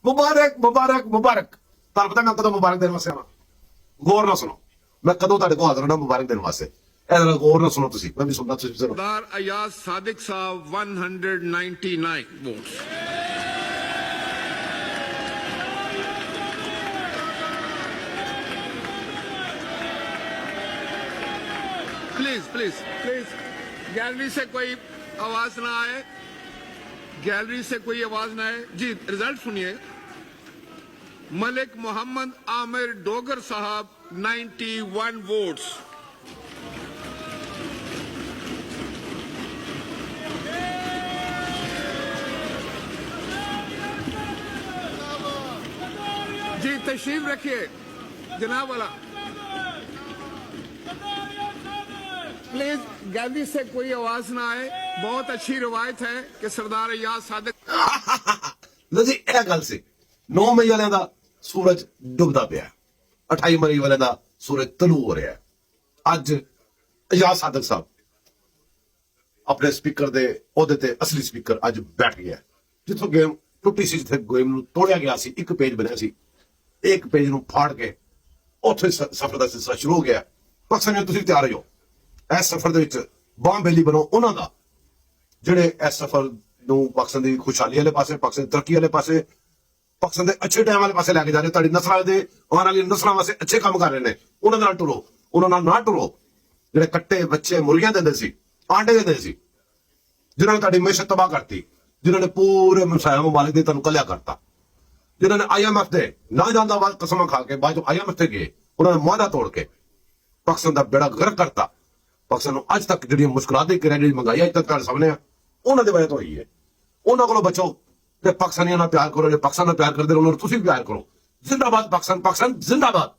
मुबारक मुबारक मुबारक ਤੁਹਾਨੂੰ ਪਤਾ ਮੈਂ ਕਦੋਂ ਮੁਬਾਰਕ ਦੇਣ ਵਾਸਤੇ ਆਵਾਂ ਗੌਰ ਨਾਲ ਸੁਣੋ ਮੈਂ ਕਦੋਂ ਤੁਹਾਡੇ ਕੋਲ ਹਾਜ਼ਰ ਹੋਣਾ ਮੁਬਾਰਕ ਦੇਣ ਵਾਸਤੇ ਇਹਦੇ ਨਾਲ ਗੌਰ ਨਾਲ ਸੁਣੋ ਤੁਸੀਂ ਮੈਂ ਵੀ ਸੁਣਨਾ ਤੁਸੀਂ ਸੁਣੋ सरदार ایاز صادق صاحب 199 votes. प्लीज गैलरी से कोई आवाज ना आए, गैलरी से कोई आवाज ना आए जी। रिजल्ट सुनिए। मलिक मोहम्मद आमिर डोगर साहब 91 वोट्स। जी तशरीफ रखिए जनाब वाला। प्लीज गैलरी से कोई आवाज ना आए। बहुत अच्छी रवायत है कि सरदार इयाज सादिक ਲੋ ਜੀ ਇਹ ਗੱਲ ਸੀ 9 ਮਈ ਵਾਲਿਆਂ ਦਾ ਸੂਰਜ ਡੁੱਬਦਾ ਪਿਆ 28 ਮਈ ਵਾਲਿਆਂ ਦਾ ਸੂਰਜ ਤਲੂ ਹੋ ਰਿਹਾ ਅੱਜ ਇਜਾਜ਼ ਸਾਦਕ ਸਾਹਿਬ ਆਪਣੇ ਸਪੀਕਰ ਦੇ ਉਹਦੇ ਤੇ ਅਸਲੀ ਸਪੀਕਰ ਅੱਜ ਬੈਠ ਗਿਆ ਜਿੱਥੋਂ ਗੇਮ ਟੁੱਟੀ ਸੀ ਜਿੱਥੇ ਗੇਮ ਨੂੰ ਤੋੜਿਆ ਗਿਆ ਸੀ ਇੱਕ ਪੇਜ ਬਣਿਆ ਸੀ ਇੱਕ ਪੇਜ ਨੂੰ ਫਾੜ ਕੇ ਉੱਥੇ ਸਫ਼ਰ ਦਾ ਸਿਲਸਿਲਾ ਸ਼ੁਰੂ ਹੋ ਗਿਆ ਪਾਕਿਸਤਾਨ ਤੁਸੀਂ ਤਿਆਰ ਹੋ ਇਸ ਸਫ਼ਰ ਦੇ ਵਿੱਚ ਬਾਂਬੇਲੀ ਬਣੋ ਉਹਨਾਂ ਦਾ ਜਿਹੜੇ ਇਸ ਸਫ਼ਰ ਨੂੰ ਪਾਕਿਸਤਾਨ ਦੀ ਖੁਸ਼ਹਾਲੀ ਵਾਲੇ ਪਾਸੇ ਪਾਕਿਸਤਾਨ ਦੀ ਤਰੱਕੀ ਵਾਲੇ ਪਾਸੇ ਪਾਕਿਸਤਾਨ ਦੇ ਅੱਛੇ ਟਾਈਮ ਵਾਲੇ ਪਾਸੇ ਲੈ ਕੇ ਜਾ ਰਹੇ ਤੁਹਾਡੀ ਨਸਲਾਂ ਦੇ ਆਉਣ ਵਾਲੀ ਨਸਲਾਂ ਵਾਸਤੇ ਅੱਛੇ ਕੰਮ ਕਰ ਰਹੇ ਨੇ ਉਹਨਾਂ ਨਾਲ ਟੁਰੋ ਉਹਨਾਂ ਨਾਲ ਨਾ ਟੁਰੋ ਜਿਹੜੇ ਕੱਟੇ ਬੱਚੇ ਮੁਰਗੀਆਂ ਦਿੰਦੇ ਸੀ ਆਂਡੇ ਦਿੰਦੇ ਸੀ ਜਿਨ੍ਹਾਂ ਨੇ ਤੁਹਾਡੀ ਮਿਹਨਤ ਤਬਾਹ ਕਰਤੀ ਜਿਨ੍ਹਾਂ ਨੇ ਪੂਰੇ ਮਸਾਇਆ ਮੁਬਾਰਕ ਦੇ ਤੁਹਾਨੂੰ ਕੱਲਿਆ ਕਰਤਾ ਜਿਨ੍ਹਾਂ ਨੇ IMF ਦੇ ਨਾ ਜਾਂਦਾ ਬਾਅਦ ਕਸਮਾਂ ਖਾ ਕੇ ਬਾਅਦ IMF ਤੇ ਗਏ ਉਹਨਾਂ ਨੇ ਮਾਦਾ ਤੋੜ ਕੇ ਪਾਕਿਸਤਾਨ ਦਾ ਬੇੜਾ ਗਰਕ ਕਰਤਾ ਪਾਕਿਸਤਾਨ ਨੂੰ ਅੱਜ ਤੱਕ ਜਿਹੜੀਆਂ ਮੁਸ਼ਕਲਾਂ ਦੀ ਕ੍ਰੈਡਿਟ ਮੰਗਾਈ ਅੱਜ ਤੱਕ ਤੁਹਾਡੇ ਸਾਹਮਣੇ ਆ ਉਹਨਾਂ ਦੀ ਵਜ੍ਹਾ ਤੋਂ ਹੋਈ ਹੈ ਉਹਨਾਂ ਕੋਲੋਂ ਬਚੋ ਤੇ ਪਾਕਿਸਤਾਨੀਆਂ ਨਾਲ ਪਿਆਰ ਕਰੋ ਜੇ ਪਾਕਿਸਤਾਨ ਨਾਲ ਪਿਆਰ ਕਰਦੇ ਉਹਨਾਂ ਨੂੰ ਤੁਸੀਂ ਪਿਆਰ ਕਰੋ ਜ਼ਿੰਦਾਬਾਦ ਪਾਕਿਸਤਾਨ ਪਾਕਿਸਤਾਨ ਜ਼ਿੰਦਾਬਾਦ